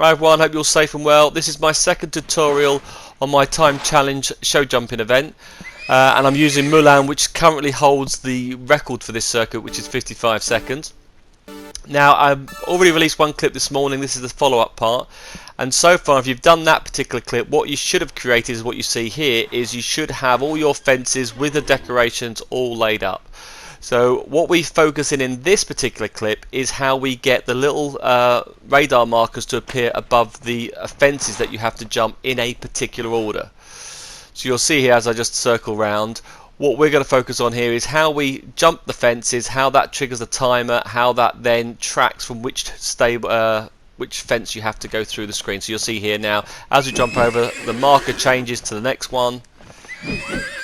Hi everyone, hope you're safe and well. This is my second tutorial on my time challenge show jumping event, and I'm using Mulan, which currently holds the record for this circuit, which is 55 seconds. Now, I've already released one clip this morning. This is the follow-up part, and so far, if you've done that particular clip, what you should have created is what you see here. Is you should have all your fences with the decorations all laid up. So what we focus in this particular clip is how we get the little radar markers to appear above the fences that you have to jump in a particular order. So you'll see here as I just circle round, what we're going to focus on here is how we jump the fences, how that triggers the timer, how that then tracks from which fence you have to go through the screen. So you'll see here now, as we jump over, the marker changes to the next one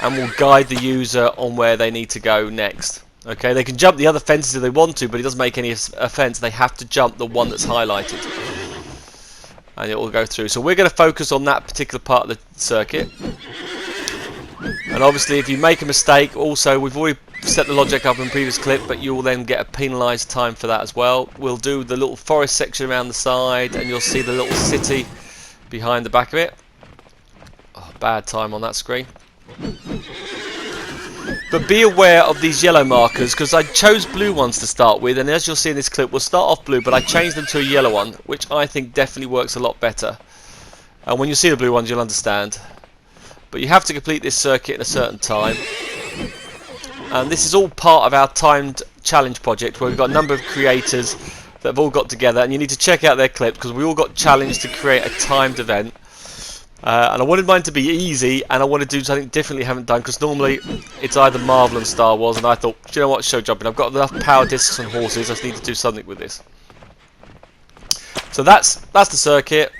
and will guide the user on where they need to go next. Okay, they can jump the other fences if they want to, but it doesn't make any offence. They have to jump the one that's highlighted, and it will go through. So we're going to focus on that particular part of the circuit. And obviously, if you make a mistake, also we've already set the logic up in the previous clip, but you will then get a penalised time for that as well. We'll do the little forest section around the side, and you'll see the little city behind the back of it. Oh, bad time on that screen. But be aware of these yellow markers, because I chose blue ones to start with, and as you'll see in this clip, we'll start off blue, but I changed them to a yellow one, which I think definitely works a lot better. And when you see the blue ones, you'll understand. But you have to complete this circuit in a certain time. And this is all part of our timed challenge project, where we've got a number of creators that have all got together, and you need to check out their clips, because we all got challenged to create a timed event. And I wanted mine to be easy, and I wanted to do something differently I haven't done, because normally it's either Marvel and Star Wars, and I thought, do you know what, show jumping, I've got enough power discs and horses, I just need to do something with this. So that's the circuit.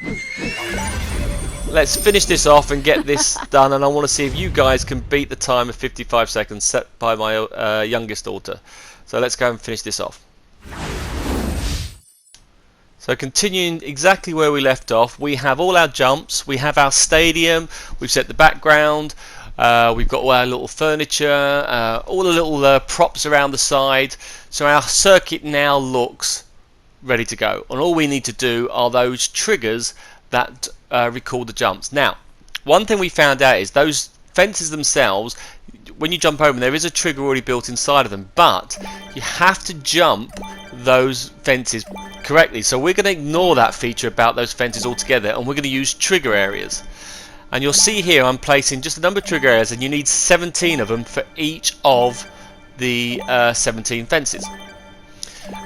Let's finish this off and get this done, and I want to see if you guys can beat the time of 55 seconds set by my youngest daughter. So let's go and finish this off. So continuing exactly where we left off, we have all our jumps, we have our stadium, we've set the background, we've got all our little furniture, all the little props around the side. So our circuit now looks ready to go. And all we need to do are those triggers that record the jumps. Now, one thing we found out is those fences themselves, when you jump over them, there is a trigger already built inside of them, but you have to jump those fences correctly. So we're going to ignore that feature about those fences altogether, and we're going to use trigger areas. And you'll see here I'm placing just a number of trigger areas, and you need 17 of them for each of the 17 fences.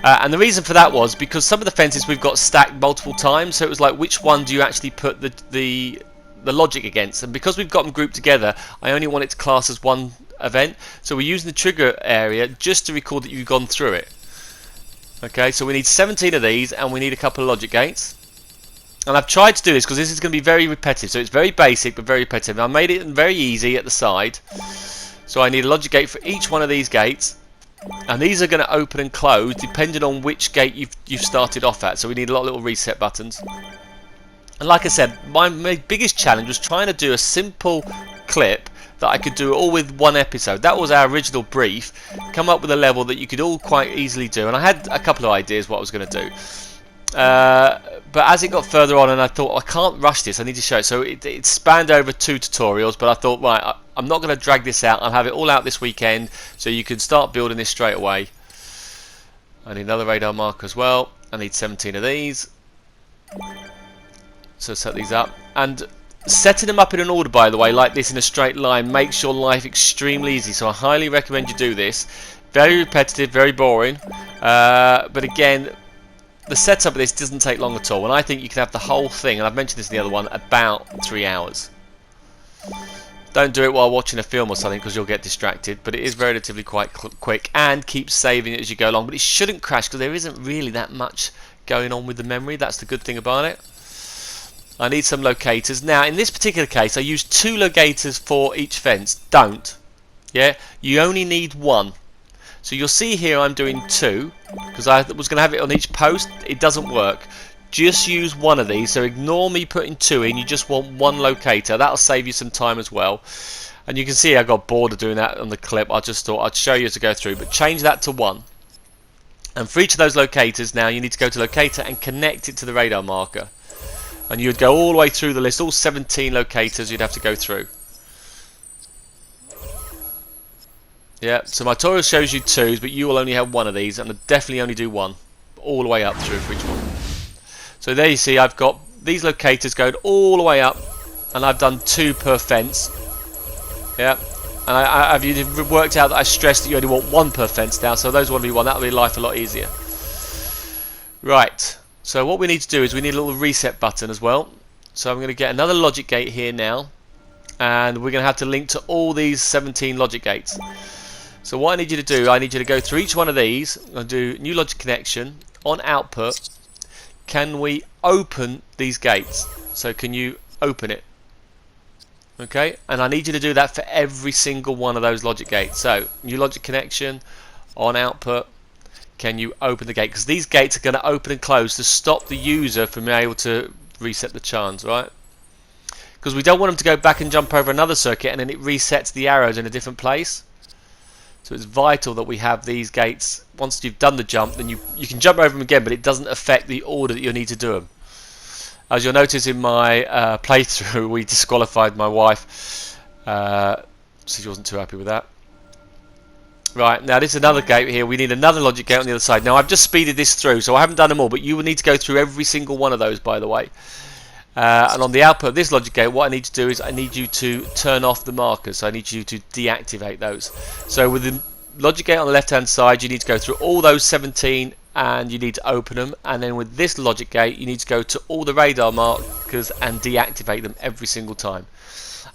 And the reason for that was because some of the fences we've got stacked multiple times, so it was like, which one do you actually put the logic against? And because we've got them grouped together, I only want it to class as one event, so we're using the trigger area just to record that you've gone through it. Okay, so we need 17 of these, and we need a couple of logic gates. And I've tried to do this because this is going to be very repetitive, so it's very basic but very repetitive. I made it very easy at the side, so I need a logic gate for each one of these gates, and these are going to open and close depending on which gate you've started off at. So we need a lot of little reset buttons. And like I said, my biggest challenge was trying to do a simple clip that I could do all with one episode. That was our original brief. Come up with a level that you could all quite easily do. And I had a couple of ideas what I was going to do. But as it got further on, and I thought, I can't rush this, I need to show it. So it spanned over 2 tutorials, but I thought, right, I'm not going to drag this out. I'll have it all out this weekend, so you can start building this straight away. I need another radar marker as well. I need 17 of these. So set these up, and setting them up in an order, by the way, like this in a straight line, makes your life extremely easy. So I highly recommend you do this. Very repetitive, very boring, but again, the setup of this doesn't take long at all, and I think you can have the whole thing, and I've mentioned this in the other one, about 3 hours. Don't do it while watching a film or something, because you'll get distracted, but it is relatively quite quick, and keep saving it as you go along. But it shouldn't crash, because there isn't really that much going on with the memory. That's the good thing about it. I need some locators. Now, in this particular case, I used 2 locators for each fence. Don't. Yeah? You only need 1. So you'll see here I'm doing 2, because I was going to have it on each post. It doesn't work. Just use 1 of these. So ignore me putting 2 in. You just want 1 locator. That'll save you some time as well. And you can see I got bored of doing that on the clip. I just thought I'd show you as I go through. But change that to 1. And for each of those locators now, you need to go to locator and connect it to the radar marker. And you'd go all the way through the list, all 17 locators you'd have to go through. Yeah, so my tutorial shows you 2s, but you will only have 1 of these, and I'll definitely only do 1, all the way up through for each one. So there you see, I've got these locators going all the way up, and I've done 2 per fence. Yeah, and I've worked out that I stressed that you only want 1 per fence now, so those want to be 1, that'll be life a lot easier. Right, so what we need to do is we need a little reset button as well. So I'm going to get another logic gate here now, and we're going to have to link to all these 17 logic gates. So what I need you to do, I need you to go through each one of these. I'm going to do new logic connection. On output, can we open these gates? So can you open it? Okay, and I need you to do that for every single one of those logic gates. So new logic connection, on output, can you open the gate? Because these gates are going to open and close to stop the user from being able to reset the chance, right? Because we don't want them to go back and jump over another circuit and then it resets the arrows in a different place. So it's vital that we have these gates. Once you've done the jump, then you can jump over them again, but it doesn't affect the order that you need to do them. As you'll notice in my playthrough, we disqualified my wife. She wasn't too happy with that. Right, now this is another gate here. We need another logic gate on the other side. Now I've just speeded this through, so I haven't done them all, but you will need to go through every single one of those, by the way. And on the output of this logic gate, what I need to do is I need you to turn off the markers. So I need you to deactivate those. So with the logic gate on the left hand side, you need to go through all those 17 and you need to open them. And then with this logic gate, you need to go to all the radar markers and deactivate them every single time.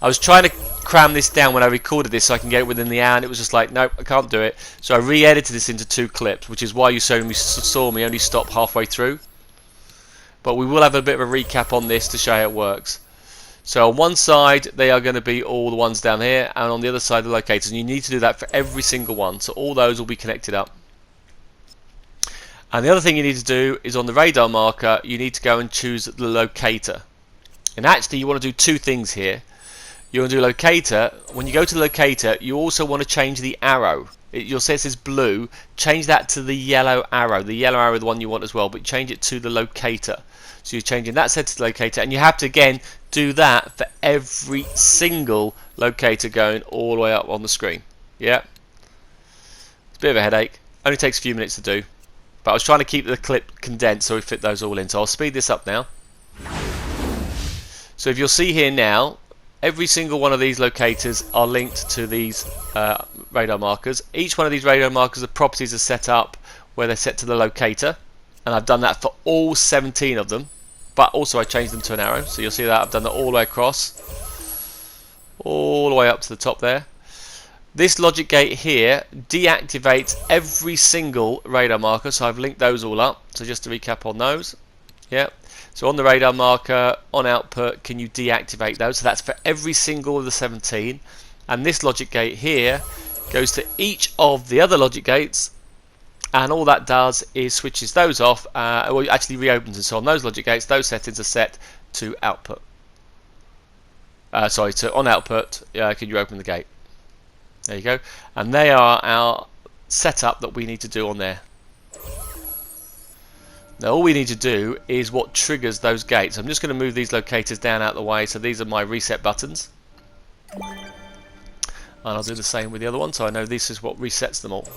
I was trying to cram this down when I recorded this so I can get it within the hour, and it was just like, nope, I can't do it. So I re-edited this into 2 clips, which is why you saw me only stop halfway through. But we will have a bit of a recap on this to show how it works. So on one side they are going to be all the ones down here, and on the other side the locators, and you need to do that for every single one, so all those will be connected up. And the other thing you need to do is on the radar marker you need to go and choose the locator. And actually you want to do 2 things here. You want to do locator. When you go to the locator, you also want to change the arrow. You'll see it says blue, change that to the yellow arrow. The yellow arrow is the one you want as well, but change it to the locator. So you're changing that set to the locator, and you have to again do that for every single locator going all the way up on the screen. Yeah, it's a bit of a headache, only takes a few minutes to do, but I was trying to keep the clip condensed so we fit those all in. So I'll speed this up now. So if you'll see here now, every single one of these locators are linked to these radar markers. Each one of these radar markers, the properties are set up where they're set to the locator, and I've done that for all 17 of them, but also I changed them to an arrow, so you'll see that I've done that all the way across, all the way up to the top there. This logic gate here deactivates every single radar marker, so I've linked those all up. So just to recap on those, yeah. So on the radar marker, on output, can you deactivate those? So that's for every single of the 17. And this logic gate here goes to each of the other logic gates, and all that does is switches those off, well, it actually reopens. And so on those logic gates, those settings are set to output. Sorry, to on output, can you open the gate? There you go. And they are our setup that we need to do on there. Now all we need to do is what triggers those gates. I'm just going to move these locators down out of the way. So these are my reset buttons. And I'll do the same with the other one, so I know this is what resets them all.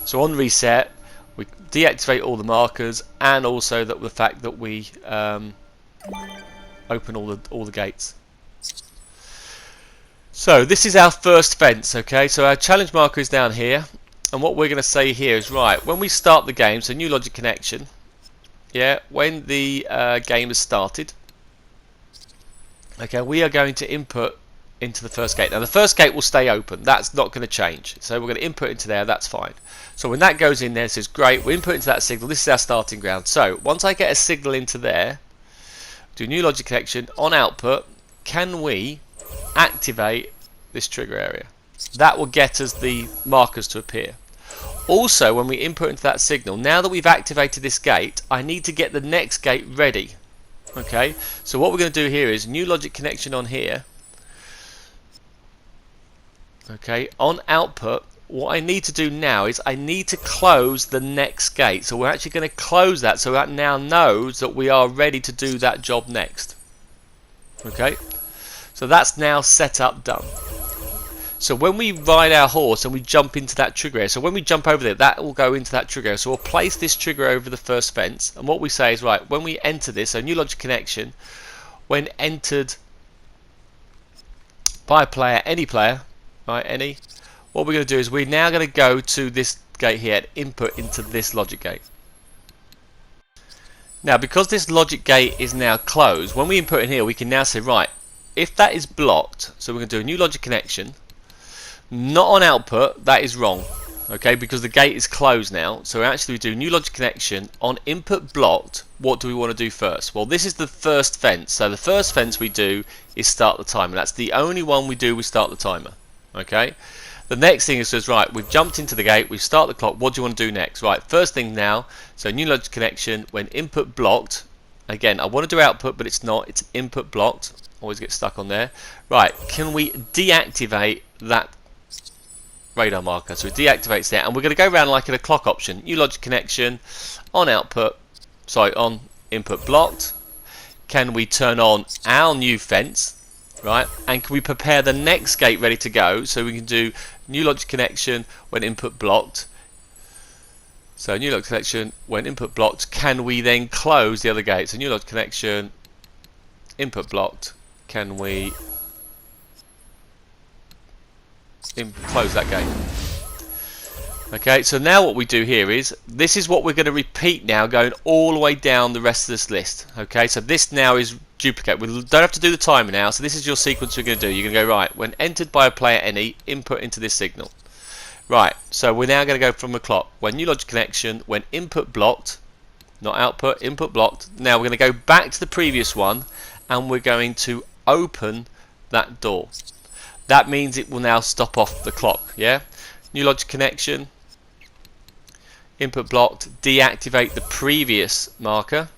So on reset, we deactivate all the markers, and also the fact that we open all the gates. So this is our first fence, okay? So our challenge marker is down here, and what we're going to say here is, right, when we start the game, so new logic connection, yeah, when the game has started, okay, we are going to input into the first gate. Now the first gate will stay open, that's not going to change, so we're going to input into there, that's fine. So when that goes in there, it says great, we input into that signal, this is our starting ground. So once I get a signal into there, do new logic connection, on output, can we activate this trigger area? That will get us the markers to appear. Also, when we input into that signal, now that we've activated this gate, I need to get the next gate ready. Okay, so what we're going to do here is new logic connection on here. Okay, on output, what I need to do now is I need to close the next gate. So we're actually going to close that, so that now knows that we are ready to do that job next. Okay, so that's now set up, done. So when we ride our horse and we jump into that trigger area, so when we jump over there, that will go into that trigger area. So we'll place this trigger over the first fence, and what we say is, right, when we enter this, so new logic connection, when entered by a player, any player, right, any, what we're going to do is we're now going to go to this gate here and input into this logic gate. Now, because this logic gate is now closed, when we input in here, we can now say, right, if that is blocked, so we're going to do a new logic connection, not on output, that is wrong, okay, because the gate is closed now. So actually we do new logic connection on input blocked. What do we want to do first? Well, this is the first fence, so the first fence we do is start the timer. That's the only one we do, we start the timer, okay. The next thing is, says, right, we've jumped into the gate, we start the clock, what do you want to do next? Right, first thing now, so new logic connection when input blocked. Again, I want to do output, but it's not, it's input blocked. Always get stuck on there. Right, can we deactivate that radar marker? So it deactivates that, and we're going to go around like in a clock option. New logic connection on output, sorry, on input blocked. Can we turn on our new fence, right? And can we prepare the next gate ready to go? So we can do new logic connection when input blocked. So new logic connection when input blocked. Can we then close the other gate? So new logic connection, input blocked. Can we close that gate? Okay, so now what we do here is, this is what we're going to repeat now, going all the way down the rest of this list. Okay, so this now is duplicate. We don't have to do the timer now, so this is your sequence you're going to do. You're going to go, right, when entered by a player any, input into this signal. Right, so we're now going to go from the clock. When new logic connection, when input blocked, not output, input blocked. Now we're going to go back to the previous one, and we're going to open that door. That means it will now stop off the clock, yeah? New logic connection, input blocked, deactivate the previous marker,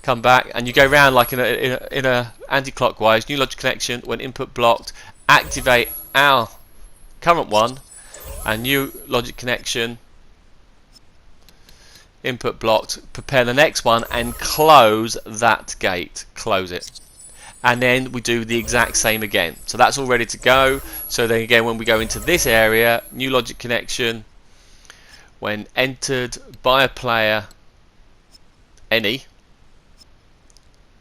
come back, and you go around like in a anti-clockwise. New logic connection, when input blocked, activate our current one, and new logic connection, input blocked, prepare the next one and close that gate, close it. And then we do the exact same again. So that's all ready to go. So then again, when we go into this area, new logic connection when entered by a player any,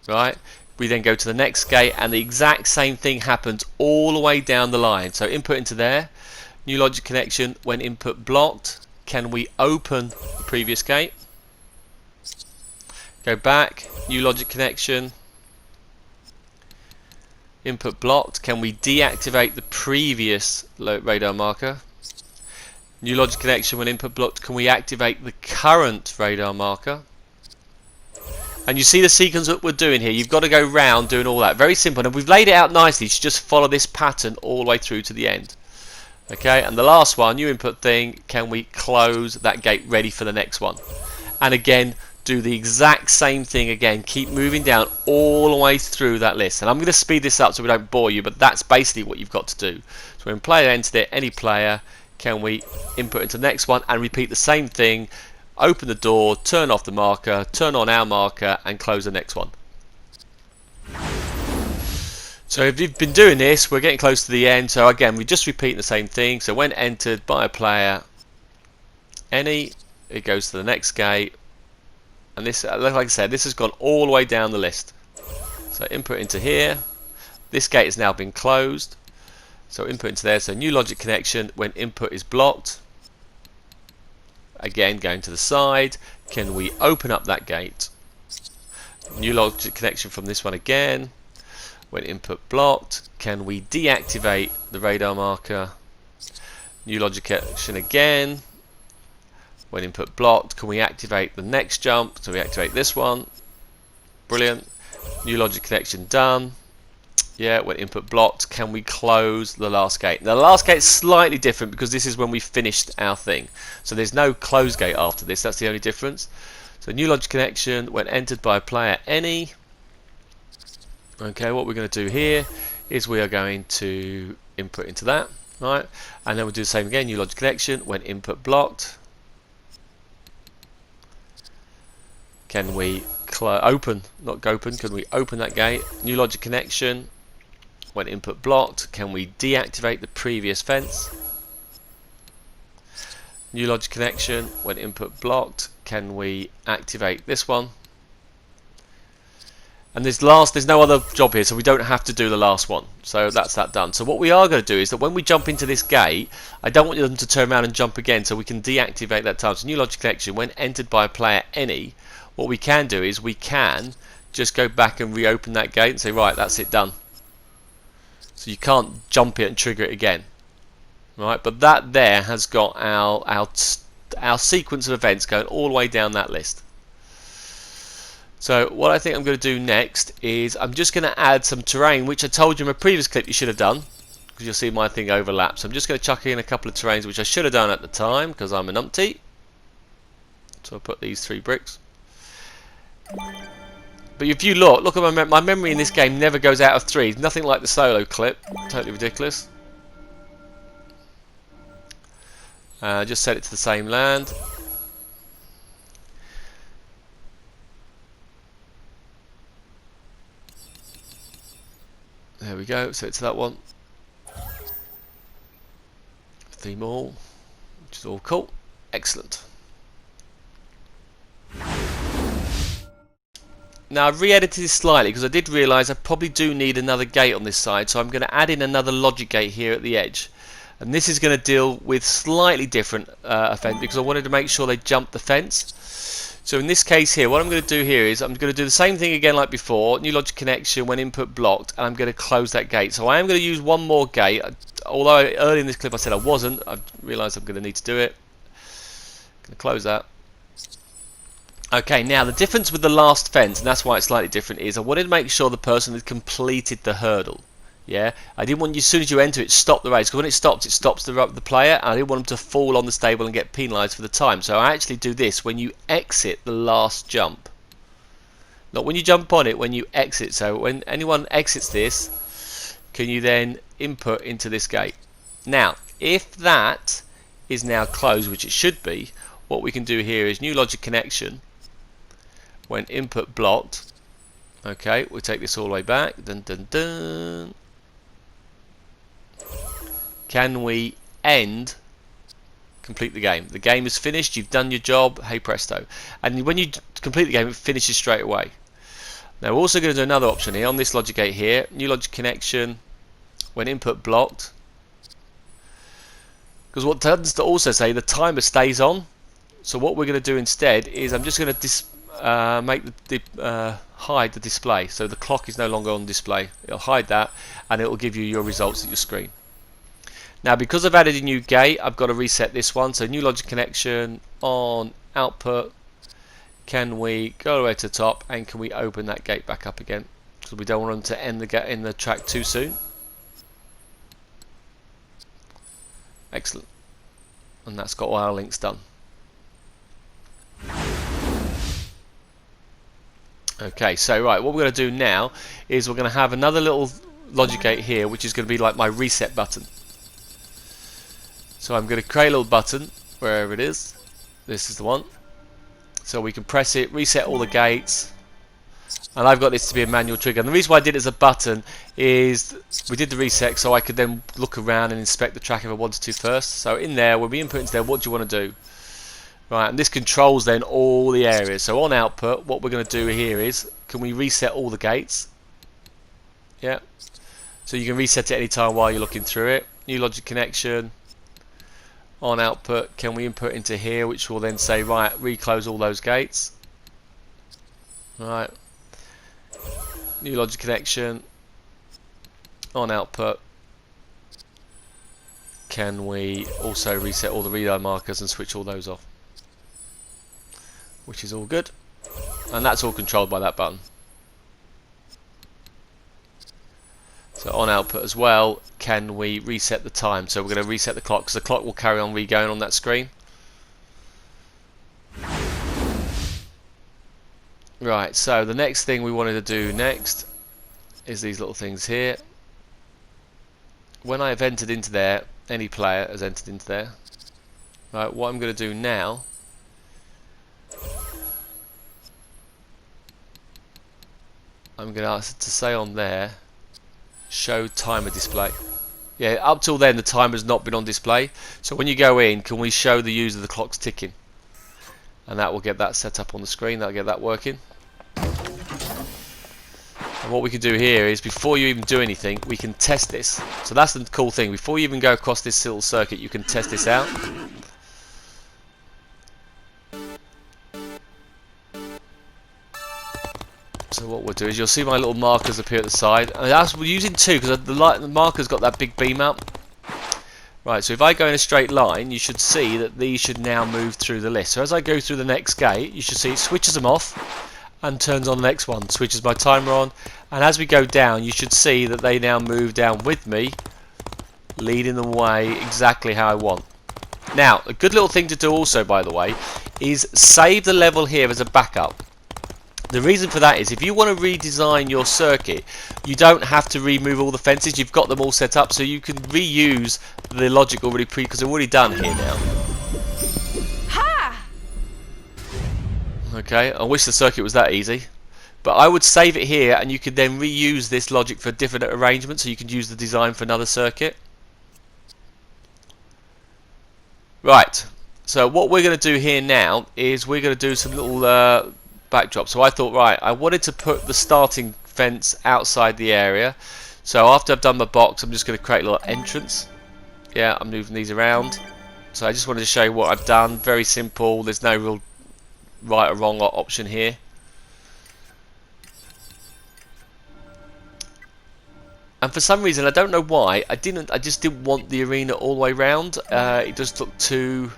right, we then go to the next gate and the exact same thing happens all the way down the line. So input into there, new logic connection when input blocked. Can we open the previous gate? Go back, new logic connection, input blocked. Can we deactivate the previous radar marker? New logic connection when input blocked. Can we activate the current radar marker? And you see the sequence that we're doing here. You've got to go round doing all that. Very simple, and we've laid it out nicely. You should just follow this pattern all the way through to the end. Okay, and the last one, new input thing, can we close that gate ready for the next one? And again, do the exact same thing again. Keep moving down all the way through that list. And I'm going to speed this up so we don't bore you, but that's basically what you've got to do. So when player entered it, any player, can we input into the next one and repeat the same thing? Open the door, turn off the marker, turn on our marker, and close the next one. So if you've been doing this, we're getting close to the end. So again, we're just repeating the same thing. So when entered by a player any, it goes to the next gate. And this, like I said, this has gone all the way down the list. So input into here. This gate has now been closed. So input into there. So new logic connection when input is blocked. Again, going to the side. Can we open up that gate? New logic connection from this one again. When input blocked, can we deactivate the radar marker? New logic connection again. When input blocked, can we activate the next jump? So we activate this one. Brilliant. New logic connection done. Yeah, when input blocked, can we close the last gate? Now the last gate is slightly different because this is when we finished our thing. So there's no close gate after this. That's the only difference. So new logic connection when entered by a player any. Okay, what we're going to do here is we are going to input into that, right? And then we'll do the same again, new logic connection when input blocked. Can we open, not open, can we open that gate? New logic connection. When input blocked, can we deactivate the previous fence? New logic connection. When input blocked, can we activate this one? And there's no other job here, so we don't have to do the last one. So that's that done. So what we are going to do is that when we jump into this gate, I don't want them to turn around and jump again, so we can deactivate that time. So new logic connection, when entered by a player any, what we can do is we can just go back and reopen that gate and say, right, that's it, done. So you can't jump it and trigger it again. Right, but that there has got our sequence of events going all the way down that list. So what I think I'm going to do next is I'm just going to add some terrain, which I told you in my previous clip you should have done, because you'll see my thing overlaps. So I'm just going to chuck in a couple of terrains which I should have done at the time because I'm an umpty. So I'll put these 3 bricks. But if you look at my memory in this game never goes out of 3. Nothing like the solo clip. Totally ridiculous. Just set it to the same land. There we go, set it to that one. 3 more, which is all cool. Excellent. Now I've re-edited this slightly because I did realise I probably do need another gate on this side, so I'm going to add in another logic gate here at the edge. And this is going to deal with slightly different offence because I wanted to make sure they jump the fence. So in this case here, what I'm going to do here is I'm going to do the same thing again like before, new logic connection when input blocked, and I'm going to close that gate. So I am going to use one more gate, although earlier in this clip I said I wasn't. I've realised I'm going to need to do it. Going to close that. Okay, now the difference with the last fence, and that's why it's slightly different, is I wanted to make sure the person had completed the hurdle. Yeah, I didn't want you, as soon as you enter it, stop the race, because when it stops the player, and I didn't want them to fall on the stable and get penalised for the time. So I actually do this when you exit the last jump. Not when you jump on it, when you exit. So when anyone exits this, can you then input into this gate? Now, if that is now closed, which it should be, what we can do here is new logic connection. When input blocked, okay, we'll take this all the way back. Dun, dun, dun. Can we complete the game? The game is finished, you've done your job, hey presto. And when you complete the game, it finishes straight away. Now we're also going to do another option here on this logic gate here, new logic connection, when input blocked. Because what tends to also say the timer stays on. So what we're going to do instead is I'm just going to hide the display. So the clock is no longer on display. It'll hide that and it will give you your results at your screen. Now because I've added a new gate, I've got to reset this one. So new logic connection on output. Can we go all the way to the top and can we open that gate back up again? So we don't want them to end the track too soon. Excellent. And that's got all our links done. Okay, so right, what we're going to do now is we're going to have another little logic gate here, which is going to be like my reset button. So I'm going to create a little button wherever it is. This is the one. So we can press it, reset all the gates, and I've got this to be a manual trigger. And the reason why I did it as a button is we did the reset so I could then look around and inspect the track if I wanted to first. So in there, when we input into there, what do you want to do? Right, and this controls then all the areas. So on output, what we're going to do here is, can we reset all the gates? Yeah. So you can reset it any time while you're looking through it. New logic connection. On output, can we input into here, which will then say, right, reclose all those gates. Right. New logic connection. On output, can we also reset all the relay markers and switch all those off? Which is all good. And that's all controlled by that button. So on output as well, can we reset the time? So we're going to reset the clock because the clock will carry on re-going on that screen. Right, so the next thing we wanted to do next is these little things here. When I have entered into there, any player has entered into there. Right, what I'm going to do now I'm going to ask it to say on there, show timer display. Yeah, up till then the timer's not been on display. So when you go in, can we show the user the clock's ticking? And that will get that set up on the screen. That'll get that working. And what we can do here is, before you even do anything, we can test this. So that's the cool thing. Before you even go across this little circuit, you can test this out. So what we'll do is, you'll see my little markers appear at the side. And that's, we're using two because the marker's got that big beam up. Right, so if I go in a straight line, you should see that these should now move through the list. So as I go through the next gate, you should see it switches them off and turns on the next one, switches my timer on, and as we go down, you should see that they now move down with me, leading the way exactly how I want. Now, a good little thing to do also, by the way, is save the level here as a backup. The reason for that is, if you want to redesign your circuit, you don't have to remove all the fences. You've got them all set up, so you can reuse the logic already because they're already done here now. Ha! Okay, I wish the circuit was that easy, but I would save it here, and you could then reuse this logic for different arrangements, so you could use the design for another circuit. Right, so what we're going to do here now is we're going to do some little backdrop. So I thought, right, I wanted to put the starting fence outside the area. So after I've done my box, I'm just going to create a little entrance. Yeah, I'm moving these around. So I just wanted to show you what I've done. Very simple. There's no real right or wrong option here. And for some reason, I don't know why, I just didn't want the arena all the way round. It just looked too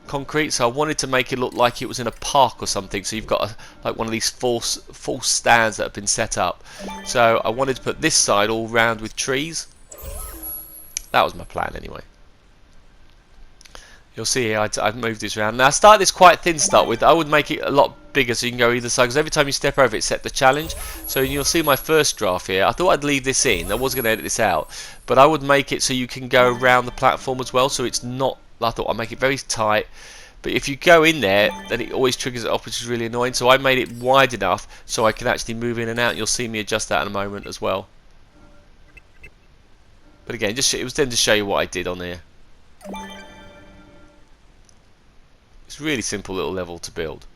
concrete, so I wanted to make it look like it was in a park or something. So you've got like one of these false stands that have been set up. So I wanted to put this side all round with trees. That was my plan anyway. You'll see here I've moved this around. Now I started this quite thin to start with. I would make it a lot bigger so you can go either side, because every time you step over it, set the challenge. So you'll see my first draft here. I thought I'd leave this in. I was going to edit this out, but I would make it so you can go around the platform as well. So it's not, I thought I'd make it very tight. But if you go in there, then it always triggers it off, which is really annoying. So I made it wide enough so I can actually move in and out. You'll see me adjust that in a moment as well. But again, it was then to show you what I did on here. It's a really simple little level to build.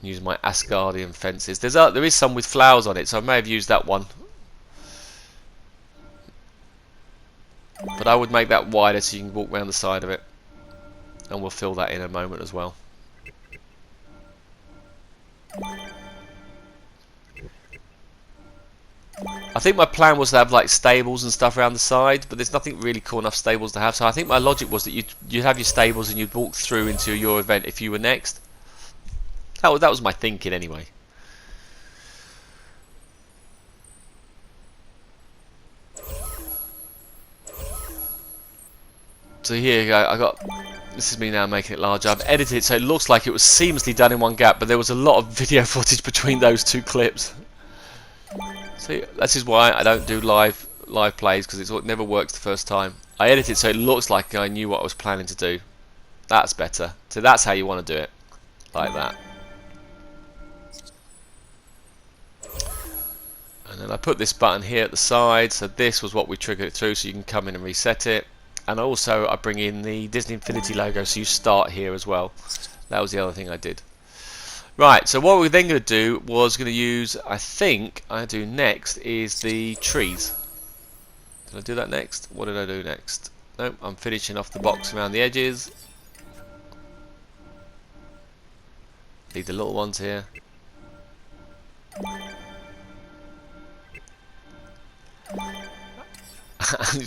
Use my Asgardian fences. There is some with flowers on it, so I may have used that one. But I would make that wider so you can walk around the side of it. And we'll fill that in a moment as well. I think my plan was to have like stables and stuff around the side, but there's nothing really cool enough stables to have. So I think my logic was that you'd have your stables and you'd walk through into your event if you were next. That was my thinking anyway. So here you go. This is me now making it larger. I've edited it so it looks like it was seamlessly done in one gap, but there was a lot of video footage between those two clips. So this is why I don't do live plays, because it never works the first time. I edit it so it looks like I knew what I was planning to do. That's better. So that's how you want to do it, like that. And then I put this button here at the side, so this was what we triggered it through, so you can come in and reset it. And also I bring in the Disney Infinity logo, so you start here as well. That was the other thing I did. Right, so what we're then going to do was going to use, I think I do next is the trees. Did I do that next? What did I do next? Nope, I'm finishing off the box around the edges. Leave the little ones here.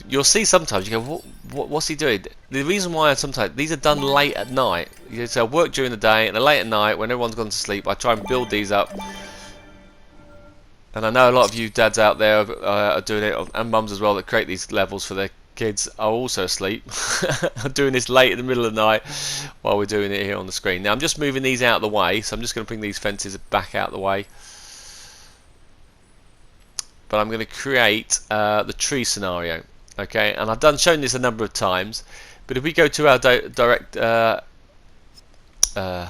You'll see sometimes you go, what's he doing? The reason why sometimes these are done late at night. So I work during the day, and late at night when everyone's gone to sleep, I try and build these up. And I know a lot of you dads out there are doing it, and mums as well, that create these levels for their kids are also asleep. I'm doing this late in the middle of the night while we're doing it here on the screen. Now I'm just moving these out of the way, so I'm just going to bring these fences back out of the way. But I'm going to create the tree scenario, okay? And I've shown this a number of times. But if we go to our I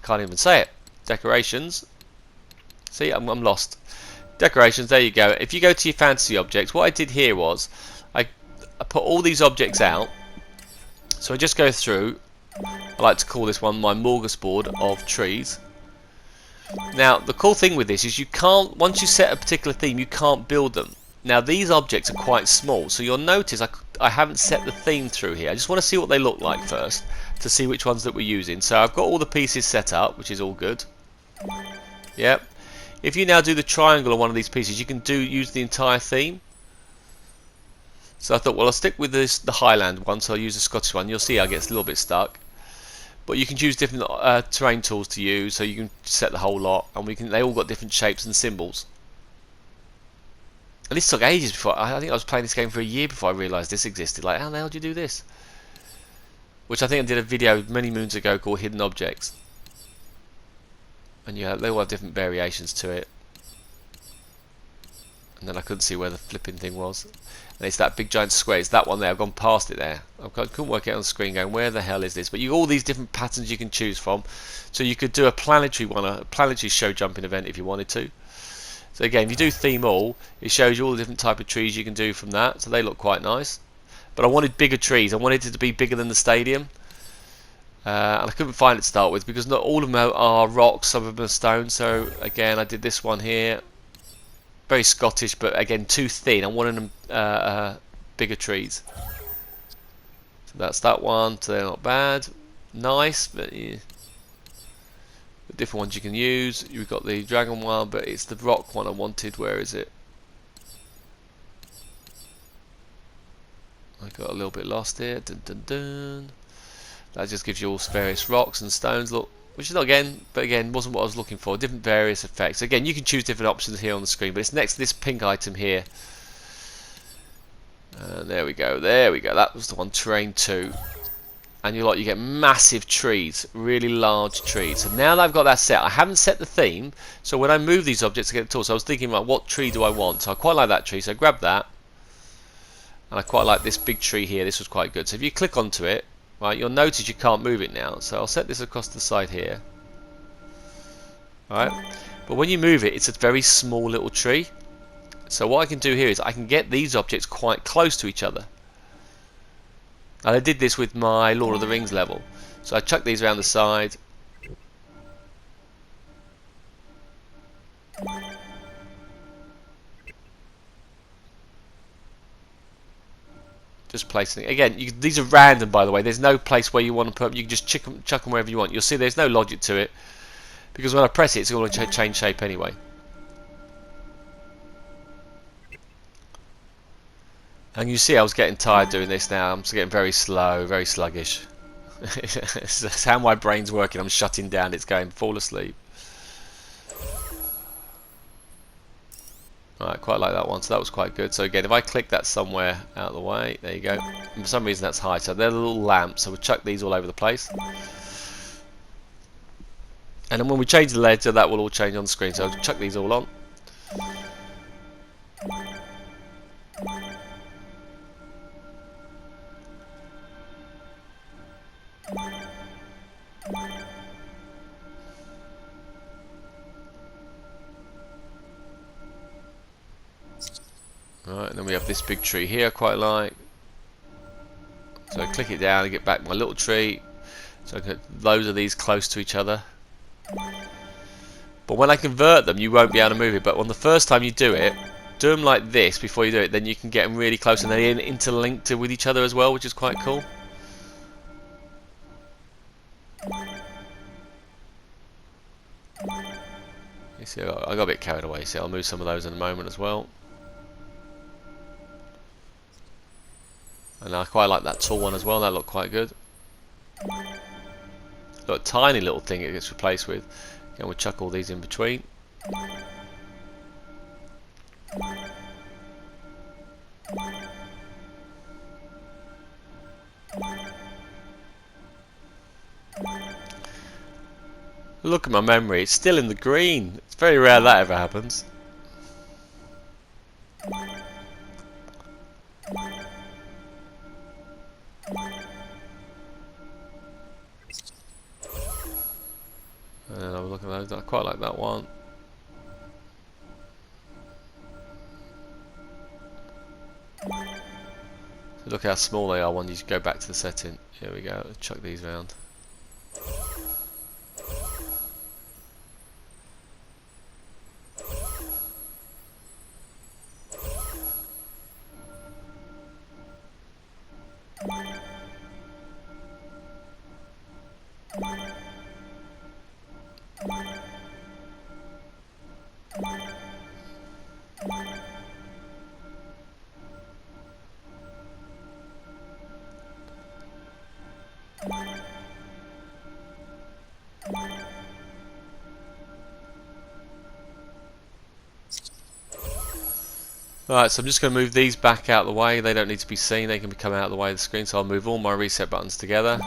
can't even say it. decorations. See, I'm lost. Decorations, there you go. If you go to your fantasy objects, what I did here was I put all these objects out. So I just go through. I like to call this one my smorgasbord of trees. Now the cool thing with this is you can't, once you set a particular theme, you can't build them. Now these objects are quite small, so you'll notice I haven't set the theme through here. I just want to see what they look like first, to see which ones that we're using. So I've got all the pieces set up, which is all good. Yep. If you now do the triangle on one of these pieces, you can use the entire theme. So I thought, well, I'll stick with the Highland one, so I'll use the Scottish one. You'll see I get a little bit stuck. But you can choose different terrain tools to use, so you can set the whole lot, and they all got different shapes and symbols. And this took ages before. I think I was playing this game for a year before I realised this existed. Like, how the hell do you do this? Which I think I did a video many moons ago called Hidden Objects. And yeah, they all have different variations to it. And then I couldn't see where the flipping thing was. And it's that big giant square. It's that one there. I've gone past it there. I couldn't work it on the screen going, where the hell is this? But you all these different patterns you can choose from. So you could do a planetary one, a planetary show jumping event if you wanted to. So again, if you do theme all, it shows you all the different type of trees you can do from that. So they look quite nice. But I wanted bigger trees. I wanted it to be bigger than the stadium. And I couldn't find it to start with because not all of them are rocks, some of them are stone. So again, I did this one here. Very Scottish, but again too thin. I wanted them bigger trees. So that's that one. So they're not bad, nice, but yeah. Different ones you can use. You've got the dragon one, but it's the rock one I wanted. Where is it? I got a little bit lost here. Dun, dun, dun. That just gives you all various rocks and stones. Look. Which is not again wasn't what I was looking for. Different various effects. Again, you can choose different options here on the screen, but it's next to this pink item here. There we go. There we go. That was the one. Terrain 2. And you get massive trees, really large trees. So now that I've got that set, I haven't set the theme. So when I move these objects to get the tool, so I was thinking about what tree do I want. So I quite like that tree. So I grab that, and I quite like this big tree here. This was quite good. So if you click onto it. Right, you'll notice you can't move it now, so I'll set this across the side here. Alright, but when you move it, it's a very small little tree. So what I can do here is I can get these objects quite close to each other. And I did this with my Lord of the Rings level. So I chuck these around the side. Just placing it again. These are random, by the way. There's no place where you want to put them. You can just chuck them wherever you want. You'll see there's no logic to it because when I press it, it's going to change shape anyway. And you see, I was getting tired doing this now. I'm getting very slow, very sluggish. That's how my brain's working. I'm shutting down. It's going fall asleep. Alright, quite like that one, so that was quite good. So again, if I click that somewhere out of the way, there you go. And for some reason that's high, so they're the little lamps, so we'll chuck these all over the place. And then when we change the ledger, that will all change on the screen, so I'll chuck these all on. Right, and then we have this big tree here I quite like. So I click it down and get back my little tree. So I can get loads of these close to each other. But when I convert them, you won't be able to move it. But on the first time you do them like this before you do it. Then you can get them really close and they interlinked with each other as well, which is quite cool. You see, I got a bit carried away. So I'll move some of those in a moment as well. And I quite like that tall one as well, that looked quite good. Look, a tiny little thing it gets replaced with. And we'll chuck all these in between. Look at my memory, it's still in the green. It's very rare that ever happens. And I was looking at those. I quite like that one. So look how small they are when you go back to the setting. Here we go. Chuck these around. Alright, so I'm just going to move these back out of the way. They don't need to be seen, they can come out of the way of the screen. So I'll move all my reset buttons together.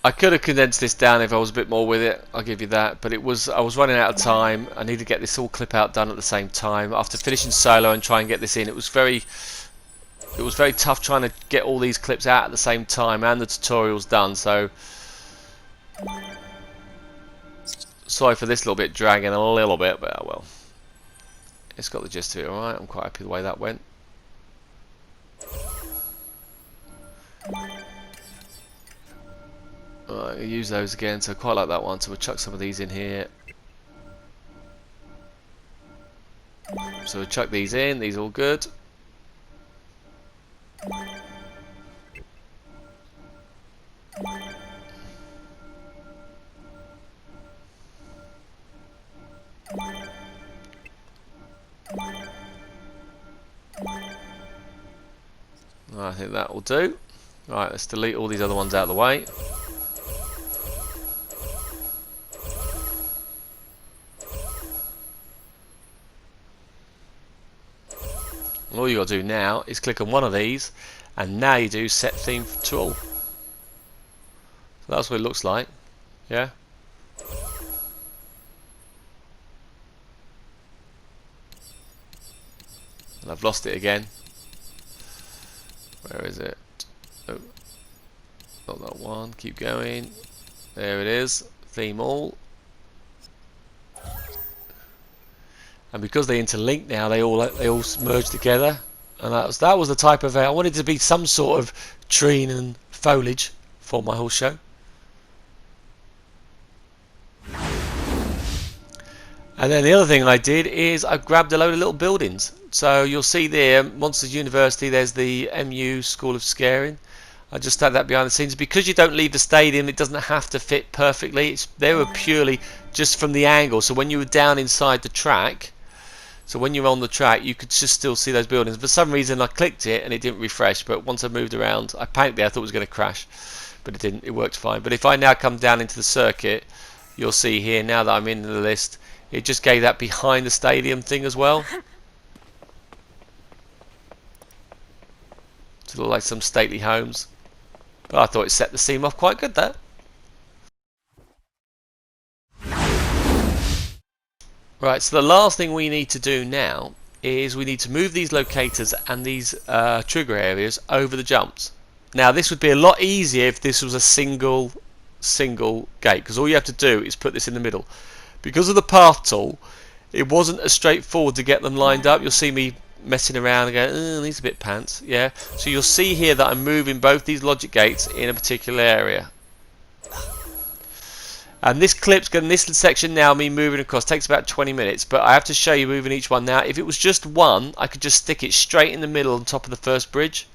I could have condensed this down if I was a bit more with it, I'll give you that, but I was running out of time. I need to get this all clip out done at the same time. After finishing solo and try and get this in, it was very tough trying to get all these clips out at the same time and the tutorials done, so sorry for this little bit dragging a little bit, but well, it's got the gist of it. Alright, I'm quite happy the way that went. Alright, I'll use those again, so I quite like that one, so we'll chuck some of these in here. So we'll chuck these in, these are all good. I think that will do. Right, let's delete all these other ones out of the way. And all you got to do now is click on one of these, and now you do set theme to all. So that's what it looks like. Yeah. And I've lost it again. Where is it? Oh, not that one. Keep going. There it is. Theme all. And because they interlink now, they all merge together. And that was the type of I wanted it to be some sort of tree and foliage for my whole show. And then the other thing I did is I grabbed a load of little buildings. So you'll see there, Monsters University, there's the MU School of Scaring. I just had that behind the scenes. Because you don't leave the stadium, it doesn't have to fit perfectly. They were purely just from the angle. So when you were down inside the track, so when you're on the track, you could just still see those buildings. For some reason, I clicked it and it didn't refresh. But once I moved around, I panicked there. I thought it was going to crash. But it didn't. It worked fine. But if I now come down into the circuit, you'll see here, now that I'm in the list, it just gave that behind the stadium thing as well. To look like some stately homes. But I thought it set the scene off quite good there. Right, so the last thing we need to do now is we need to move these locators and these trigger areas over the jumps. Now this would be a lot easier if this was a single gate, because all you have to do is put this in the middle. Because of the path tool, it wasn't as straightforward to get them lined up. You'll see me messing around and going, oh, these are a bit pants. Yeah. So you'll see here that I'm moving both these logic gates in a particular area. And this clip's going, this section now, me moving across, takes about 20 minutes, but I have to show you moving each one now. If it was just one, I could just stick it straight in the middle on top of the first bridge.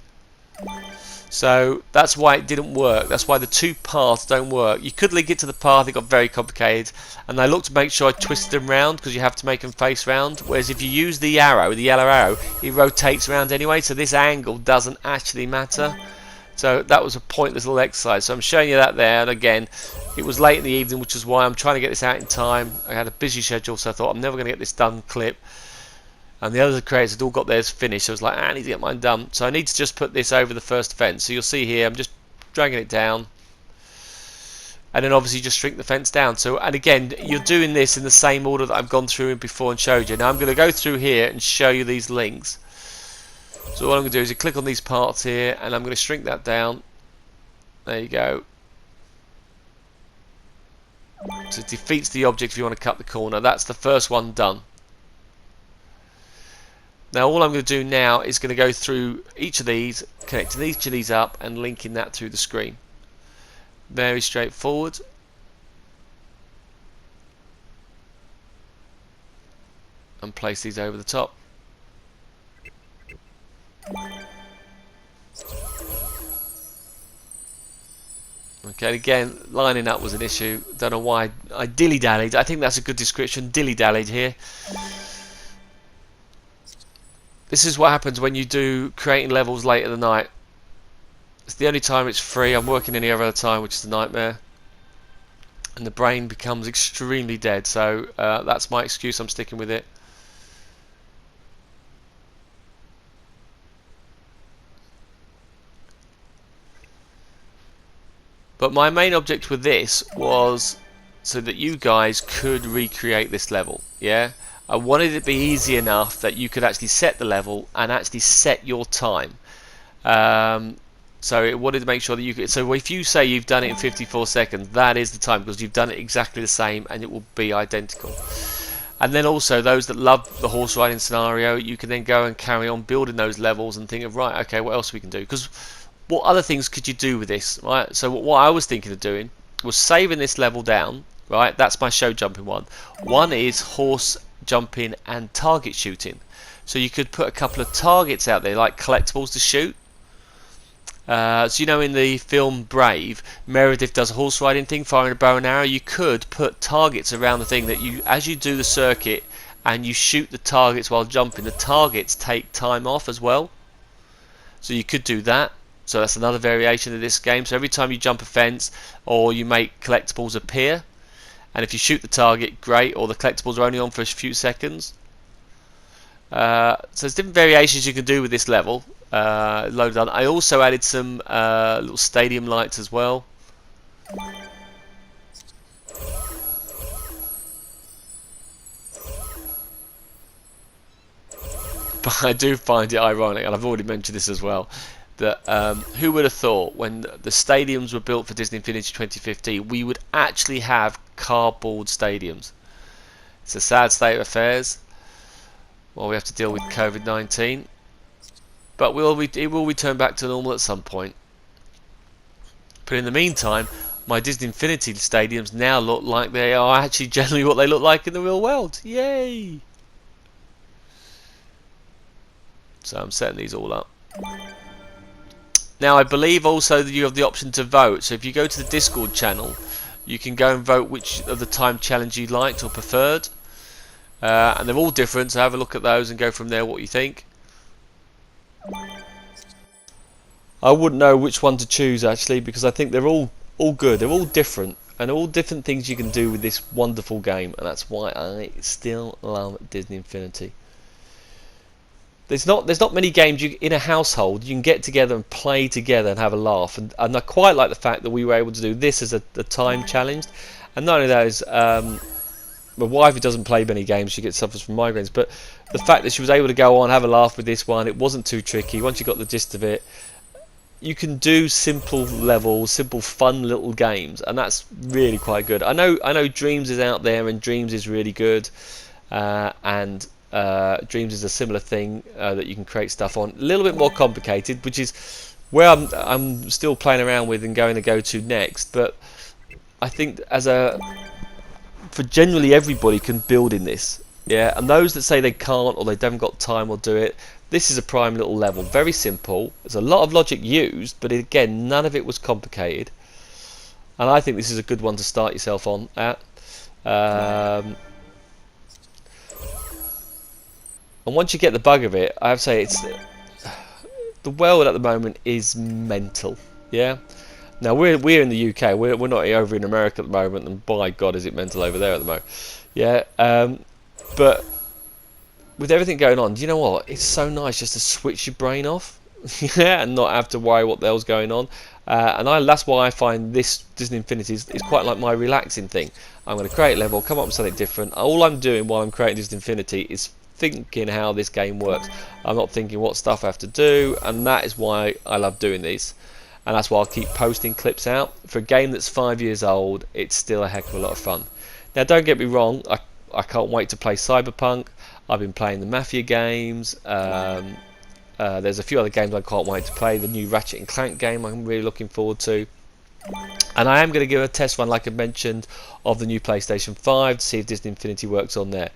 So that's why it didn't work. That's why the two paths don't work. You could link it to the path, it got very complicated. And I looked to make sure I twisted them round, because you have to make them face round. Whereas if you use the arrow, the yellow arrow, it rotates around anyway. So this angle doesn't actually matter. So that was a pointless little exercise. So I'm showing you that there. And again, it was late in the evening, which is why I'm trying to get this out in time. I had a busy schedule, so I thought I'm never going to get this done clip. And the other creators had all got theirs finished, so I was like, I need to get mine done. So I need to just put this over the first fence. So you'll see here, I'm just dragging it down. and then obviously just shrink the fence down. So, and again, you're doing this in the same order that I've gone through before and showed you. Now I'm going to go through here and show you these links. So what I'm going to do is you click on these parts here, and I'm going to shrink that down. There you go. So it defeats the object if you want to cut the corner. That's the first one done. Now all I'm going to do now is going to go through each of these, connecting each of these up and linking that through the screen. Very straightforward. And place these over the top. Okay, again, lining up was an issue. Don't know why I dilly-dallied. I think that's a good description. Dilly-dallied here. This is what happens when you do creating levels late at the night. It's the only time it's free. I'm working any other time, which is a nightmare. And the brain becomes extremely dead. So that's my excuse. I'm sticking with it. But my main object with this was so that you guys could recreate this level. Yeah, I wanted it to be easy enough that you could actually set the level and actually set your time. So it wanted to make sure that you could. So if you say you've done it in 54 seconds, that is the time, because you've done it exactly the same and it will be identical. And then also those that love the horse riding scenario, you can then go and carry on building those levels and think of, right, okay, what else we can do? Because what other things could you do with this, right? So what I was thinking of doing was saving this level down, right? That's my show jumping one. One is horse jumping and target shooting. So you could put a couple of targets out there, like collectibles to shoot. So you know, in the film Brave, Meredith does a horse riding thing, firing a bow and arrow. You could put targets around the thing that you, as you do the circuit and you shoot the targets while jumping, the targets take time off as well. So you could do that. So that's another variation of this game. So every time you jump a fence or you make collectibles appear, and if you shoot the target, great, or the collectibles are only on for a few seconds. So there's different variations you can do with this level. Loaded on. I also added some little stadium lights as well. But I do find it ironic, and I've already mentioned this as well, that who would have thought when the stadiums were built for Disney Infinity 2015 we would actually have cardboard stadiums. It's a sad state of affairs. Well, we have to deal with COVID-19, but it will return back to normal at some point. But in the meantime, my Disney Infinity stadiums now look like they are actually generally what they look like in the real world. Yay! So I'm setting these all up. Now I believe also that you have the option to vote. So if you go to the Discord channel, you can go and vote which of the time challenge you liked or preferred. And they're all different, so have a look at those and go from there what you think. I wouldn't know which one to choose actually, because I think they're all good. They're all different, and all different things you can do with this wonderful game, and that's why I still love Disney Infinity. There's not many games in a household you can get together and play together and have a laugh, and I quite like the fact that we were able to do this as a time challenge. And not only that is my wife, who doesn't play many games, she suffers from migraines, but the fact that she was able to go on, have a laugh with this one, it wasn't too tricky. Once you got the gist of it, you can do simple levels, simple fun little games, and that's really quite good. I know Dreams is out there, and Dreams is really good, and Dreams is a similar thing that you can create stuff on. A little bit more complicated, which is where I'm still playing around with and going to go to next. But I think for generally everybody can build in this, yeah. And those that say they can't or they haven't got time will do it. This is a prime little level, very simple. There's a lot of logic used, but again, none of it was complicated. And I think this is a good one to start yourself on at. And once you get the bug of it, I have to say the world at the moment is mental. Yeah. Now we're in the UK. We're not over in America at the moment, and by God, is it mental over there at the moment? Yeah. But with everything going on, do you know what? It's so nice just to switch your brain off. yeah, and not have to worry what the hell's going on. That's why I find this Disney Infinity is quite like my relaxing thing. I'm going to create a level, come up with something different. All I'm doing while I'm creating Disney Infinity is thinking how this game works. I'm not thinking what stuff I have to do, and that is why I love doing these. And that's why I'll keep posting clips out. For a game that's 5 years old, it's still a heck of a lot of fun. Now, don't get me wrong, I can't wait to play Cyberpunk. I've been playing the Mafia games. There's a few other games I can't wait to play. The new Ratchet and Clank game I'm really looking forward to. And I am going to give a test run, like I mentioned, of the new PlayStation 5 to see if Disney Infinity works on there.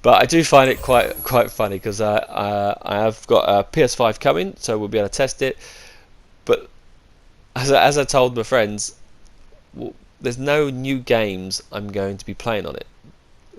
But I do find it quite funny because I have got a PS5 coming, so we'll be able to test it. But as I told my friends, there's no new games I'm going to be playing on it.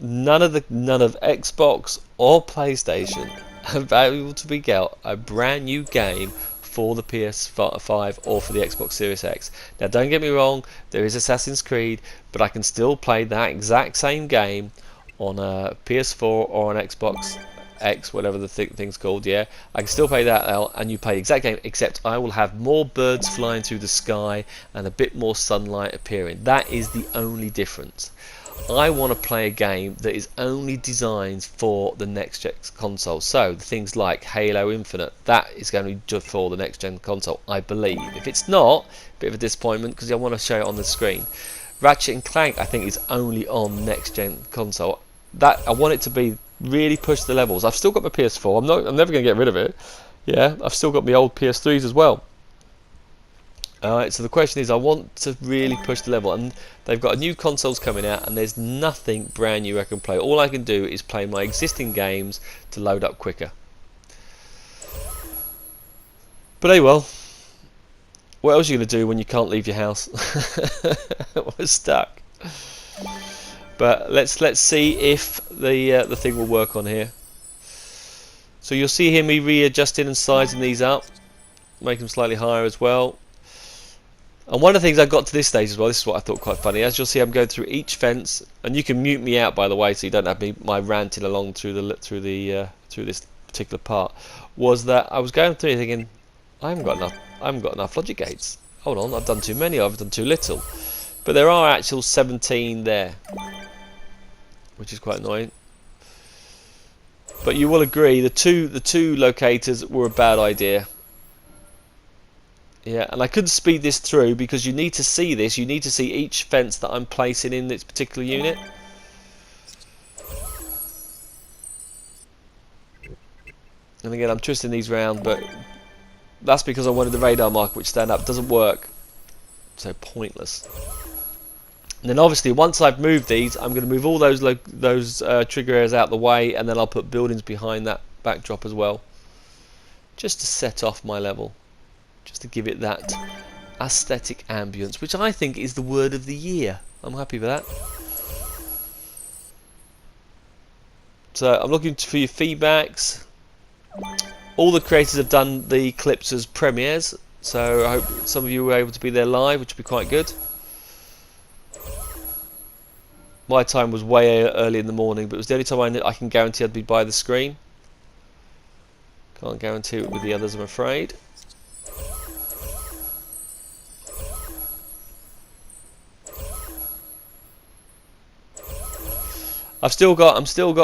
None of Xbox or PlayStation are able to bring out a brand new game for the PS5 or for the Xbox Series X. Now, don't get me wrong, there is Assassin's Creed, but I can still play that exact same game on a PS4 or an Xbox X, whatever the thing's called. Yeah, I can still play that out, and you play the exact game, except I will have more birds flying through the sky and a bit more sunlight appearing. That is the only difference. I want to play a game that is only designed for the next gen console. So things like Halo Infinite, that is going to be just for the next gen console, I believe. If it's not, a bit of a disappointment because I want to show it on the screen. Ratchet and Clank, I think, is only on next gen console. That I want it to be really push the levels. I've still got my PS4. I'm never going to get rid of it. Yeah, I've still got my old PS3s as well. Alright, so the question is, I want to really push the level, and they've got new consoles coming out, and there's nothing brand new I can play. All I can do is play my existing games to load up quicker. But hey, well, what else are you going to do when you can't leave your house? We're stuck. But let's see if the thing will work on here. So you'll see here me readjusting and sizing these up, make them slightly higher as well. And one of the things I got to this stage as well, this is what I thought quite funny. As you'll see, I'm going through each fence, and you can mute me out, by the way, so you don't have my ranting along through this particular part. Was that I was going through thinking, I haven't got enough logic gates. Hold on, I've done too many, I've done too little. But there are actual 17 there, which is quite annoying. But you will agree, the two locators were a bad idea. Yeah, and I couldn't speed this through because you need to see this. You need to see each fence that I'm placing in this particular unit. And again, I'm twisting these round, but that's because I wanted the radar marker which stand up. Doesn't work, so pointless. And then obviously, once I've moved these, I'm going to move all those trigger areas out the way, and then I'll put buildings behind that backdrop as well, just to set off my level. Just to give it that aesthetic ambience, which I think is the word of the year. I'm happy with that. So I'm looking for your feedbacks. All the creators have done the clips as premieres, so I hope some of you were able to be there live, which would be quite good. My time was way early in the morning, but it was the only time I can guarantee I'd be by the screen. Can't guarantee it with the others, I'm afraid. I'm still got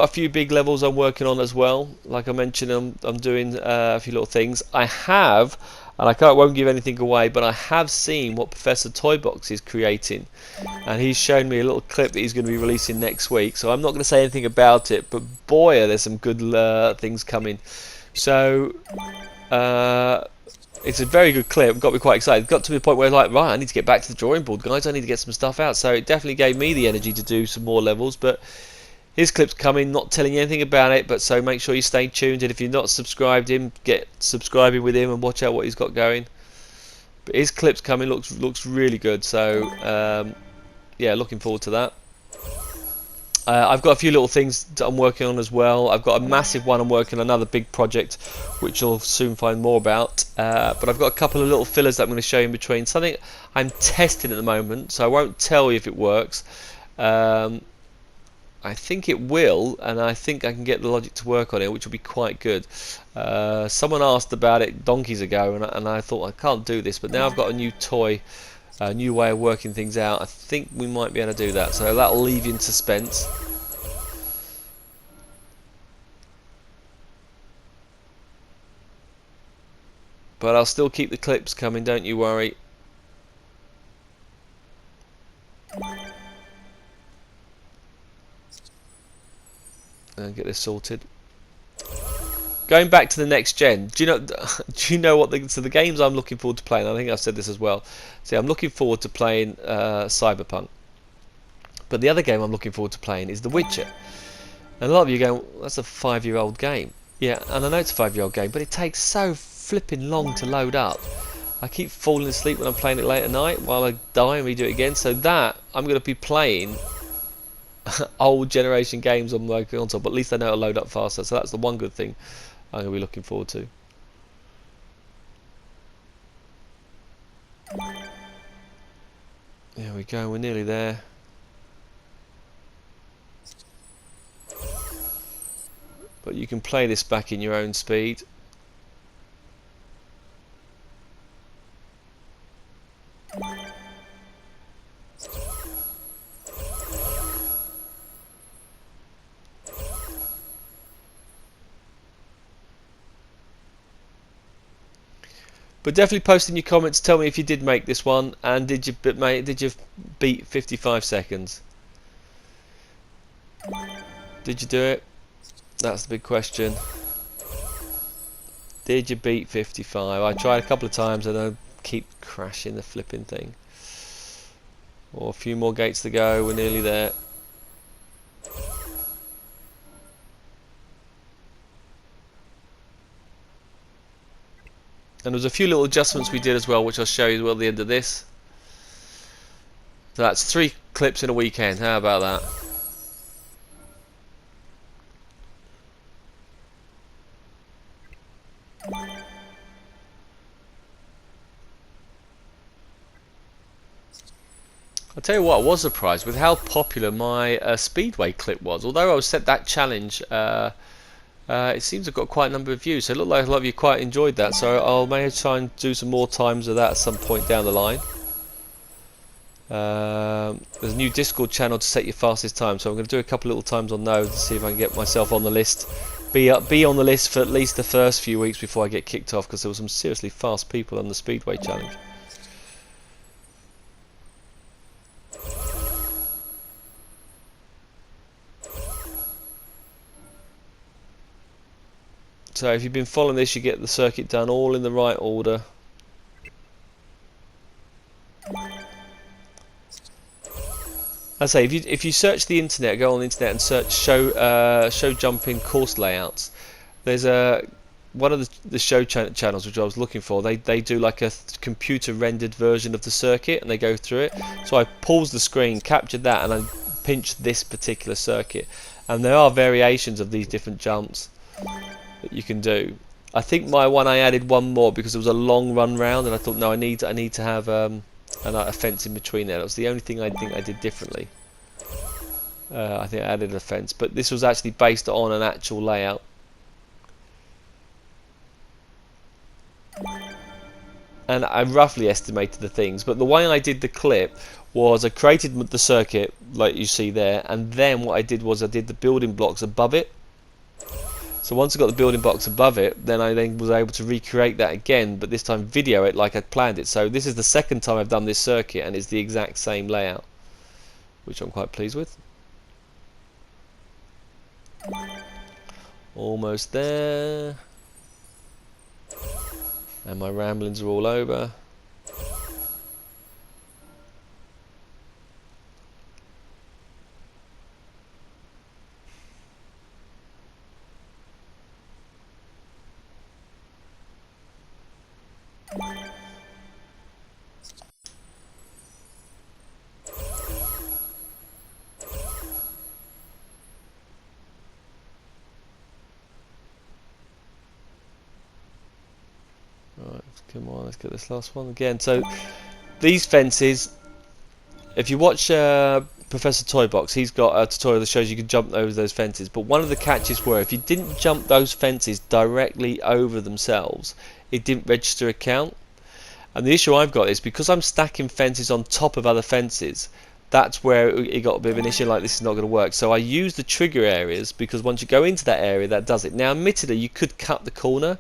a few big levels I'm working on as well. Like I mentioned, I'm doing a few little things. I have, and won't give anything away, but I have seen what Professor Toybox is creating, and he's shown me a little clip that he's going to be releasing next week. So I'm not going to say anything about it, but boy, are there some good things coming. So it's a very good clip. Got me quite excited. Got to the point where I was like, right, I need to get back to the drawing board, guys. I need to get some stuff out. So it definitely gave me the energy to do some more levels, but his clip's coming, not telling you anything about it, but so make sure you stay tuned, and if you're not subscribed him, get subscribing with him and watch out what he's got going. But his clip's coming, looks really good, so yeah, looking forward to that. I've got a few little things that I'm working on as well. I've got a massive one I'm working on, another big project, which you'll soon find more about. But I've got a couple of little fillers that I'm going to show you in between. Something I'm testing at the moment, so I won't tell you if it works. I think it will, and I think I can get the logic to work on it, which will be quite good. Someone asked about it donkeys ago, and I thought I can't do this, but now I've got a new toy, a new way of working things out. I think we might be able to do that, so that'll leave you in suspense. But I'll still keep the clips coming, don't you worry. And get this sorted. Going back to the next gen, do you know what the games I'm looking forward to playing? I think I've said this as well. See, I'm looking forward to playing Cyberpunk, but the other game I'm looking forward to playing is The Witcher. And a lot of you go, well, that's a 5-year-old game. Yeah, and I know it's a 5-year-old game, but it takes so flipping long to load up. I keep falling asleep when I'm playing it late at night while I die and redo it again. So that I'm going to be playing old generation games on my console, but at least I know it'll load up faster. So that's the one good thing I'm going to be looking forward to. There we go, we're nearly there. But you can play this back in your own speed. But definitely post in your comments. Tell me if you did make this one, and did you beat 55 seconds? Did you do it? That's the big question. Did you beat 55? I tried a couple of times and I keep crashing the flipping thing. Or a few more gates to go. We're nearly there. And there's a few little adjustments we did as well, which I'll show you at the end of this. So that's 3 clips in a weekend. How about that? I'll tell you what, I was surprised with how popular my Speedway clip was. Although I set that challenge, it seems to have got quite a number of views. So it looked like a lot of you quite enjoyed that. So I'll maybe try and do some more times of that at some point down the line. There's a new Discord channel to set your fastest time. So I'm going to do a couple little times on those to see if I can get myself on the list. Be on the list for at least the first few weeks before I get kicked off, because there were some seriously fast people on the Speedway challenge. So if you've been following this, you get the circuit done all in the right order. I say, if you search the internet, go on the internet and search show jumping course layouts. There's one of the show channels which I was looking for. They do like a computer rendered version of the circuit, and they go through it. So I paused the screen, captured that, and I pinched this particular circuit. And there are variations of these different jumps that you can do. I think my one, I added one more because it was a long run round, and I thought, no, I need to have a fence in between there. That was the only thing I think I did differently. I think I added a fence, but this was actually based on an actual layout. And I roughly estimated the things, but the way I did the clip was I created the circuit like you see there, and then what I did was I did the building blocks above it. So once I got the building blocks above it, then I was able to recreate that again, but this time video it like I'd planned it. So this is the second time I've done this circuit, and it's the exact same layout, which I'm quite pleased with. Almost there. And my ramblings are all over. Right, come on, let's get this last one again. So these fences, if you watch Professor Toybox, he's got a tutorial that shows you can jump over those fences, but one of the catches were if you didn't jump those fences directly over themselves, it didn't register a count. And the issue I've got is because I'm stacking fences on top of other fences, that's where it got a bit of an issue, like this is not going to work. So I use the trigger areas, because once you go into that area, that does it. Now admittedly you could cut the corner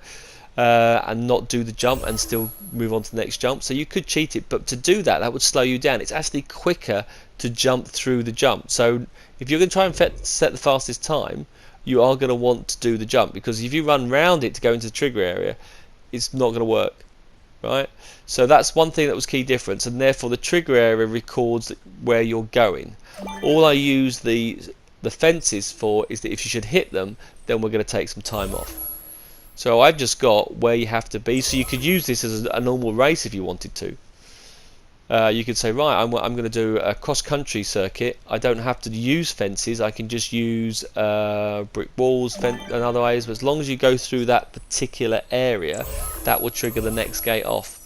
and not do the jump and still move on to the next jump, so you could cheat it, but to do that, that would slow you down. It's actually quicker to jump through the jump. So if you're going to try and set the fastest time, you are going to want to do the jump, because if you run round it to go into the trigger area, it's not going to work, right? So that's one thing that was key difference, and therefore the trigger area records where you're going. All I use the fences for is that if you should hit them, then we're going to take some time off. So I've just got where you have to be, so you could use this as a normal race if you wanted to. You could say, right, I'm going to do a cross-country circuit. I don't have to use fences. I can just use brick walls and other ways. But as long as you go through that particular area, that will trigger the next gate off.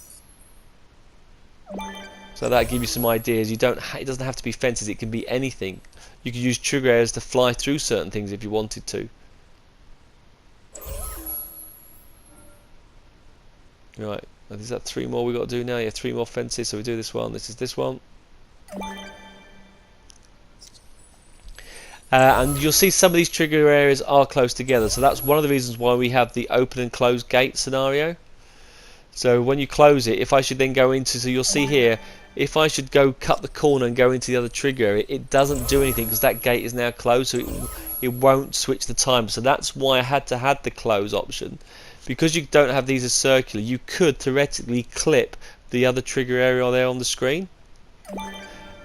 So that gives you some ideas. It doesn't have to be fences. It can be anything. You could use trigger areas to fly through certain things if you wanted to. Right. Is that 3 more we got to do now? Yeah, 3 more fences. So we do this one. This is this one. And you'll see some of these trigger areas are close together. So that's one of the reasons why we have the open and close gate scenario. So when you close it, if I should then go into, so you'll see here, if I should go cut the corner and go into the other trigger area, it doesn't do anything because that gate is now closed, so it won't switch the time. So that's why I had to have the close option. Because you don't have these as circular, you could theoretically clip the other trigger area there on the screen.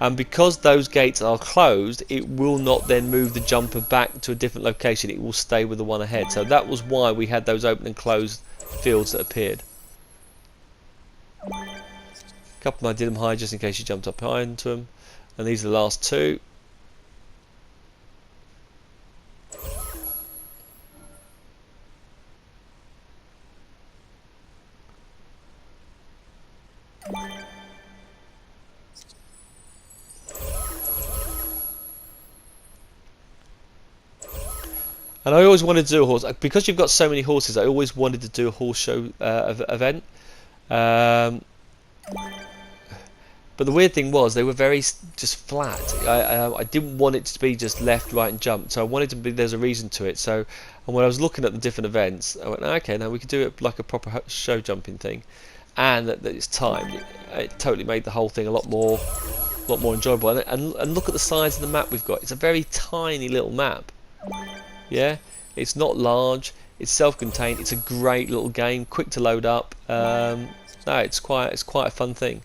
And because those gates are closed, it will not then move the jumper back to a different location. It will stay with the one ahead. So that was why we had those open and closed fields that appeared. A couple I did them high just in case you jumped up behind them. And these are the last 2. And I always wanted to do a horse, because you've got so many horses, I always wanted to do a horse show event. But the weird thing was they were very just flat. I didn't want it to be just left, right and jump, so I wanted to be, there's a reason to it. So, and when I was looking at the different events, I went, okay, now we could do it like a proper show jumping thing, and that it's timed. It totally made the whole thing a lot more enjoyable. And look at the size of the map we've got. It's a very tiny little map. Yeah, it's not large. It's self-contained. It's a great little game, quick to load up. No, it's quite a fun thing.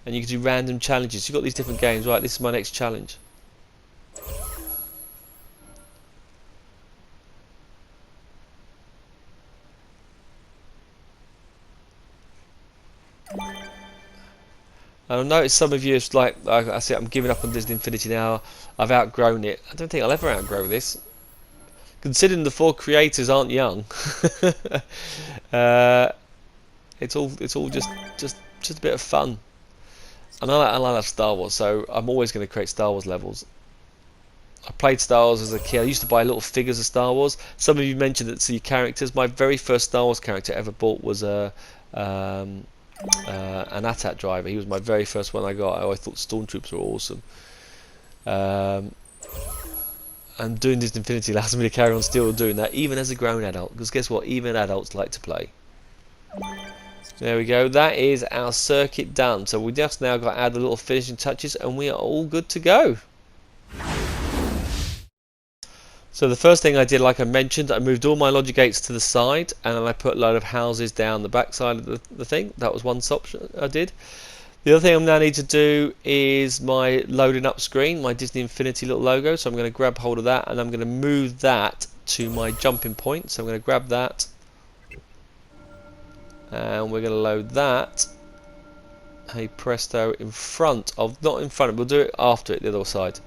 And you can do random challenges. You've got these different games. Right, this is my next challenge. And I've noticed some of you is like, I say, I'm giving up on Disney Infinity now. I've outgrown it. I don't think I'll ever outgrow this. Considering the 4 creators aren't young, it's all just a bit of fun. And I love Star Wars, so I'm always going to create Star Wars levels. I played Star Wars as a kid. I used to buy little figures of Star Wars. Some of you mentioned that, see characters. My very first Star Wars character I ever bought was an AT-AT driver. He was my very first one I got. I always thought Stormtroopers were awesome. And doing Disney Infinity allows me to carry on still doing that, even as a grown adult. Because guess what? Even adults like to play. There we go. That is our circuit done. So we just now got to add the little finishing touches, and we are all good to go. So the first thing I did, like I mentioned, I moved all my logic gates to the side, and then I put a load of houses down the back side of the thing. That was one option I did. The other thing I now need to do is my loading up screen, my Disney Infinity little logo. So I'm going to grab hold of that, and I'm going to move that to my jumping point. So I'm going to grab that, and we're going to load that. Hey presto, in front of, not in front of, we'll do it after it, the other side.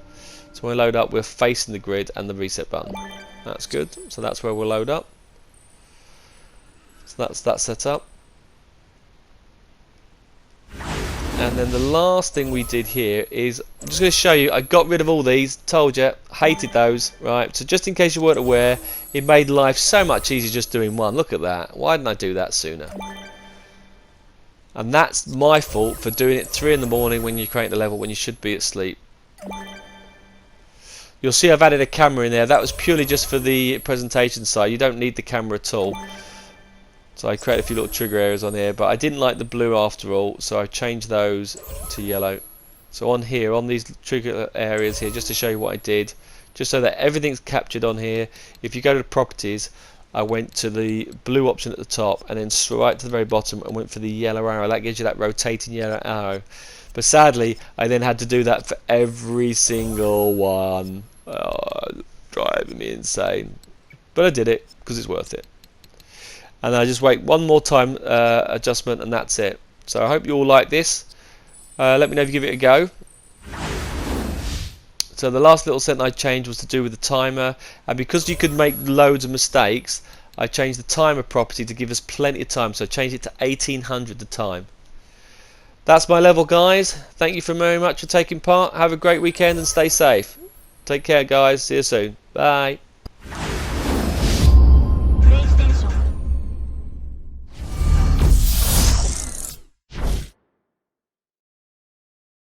So when we load up, we're facing the grid and the reset button. That's good. So that's where we'll load up. So that's that set up. And then the last thing we did here is, I'm just going to show you, I got rid of all these, told you, hated those, right? So just in case you weren't aware, it made life so much easier just doing one. Look at that. Why didn't I do that sooner? And that's my fault for doing it 3 in the morning when you create the level when you should be asleep. You'll see I've added a camera in there. That was purely just for the presentation side. You don't need the camera at all. So I created a few little trigger areas on here, but I didn't like the blue after all, so I changed those to yellow. So on here, on these trigger areas here, just to show you what I did, just so that everything's captured on here. If you go to the properties, I went to the blue option at the top and then right to the very bottom and went for the yellow arrow. That gives you that rotating yellow arrow. But sadly, I then had to do that for every single one. Oh, driving me insane. But I did it because it's worth it. And I just wait one more time adjustment and that's it. So I hope you all like this. Let me know if you give it a go. So the last little sentence I changed was to do with the timer, and because you could make loads of mistakes, I changed the timer property to give us plenty of time, so I changed it to 1800 the time. That's my level, guys. Thank you very much for taking part. Have a great weekend and stay safe. Take care, guys. See you soon. Bye.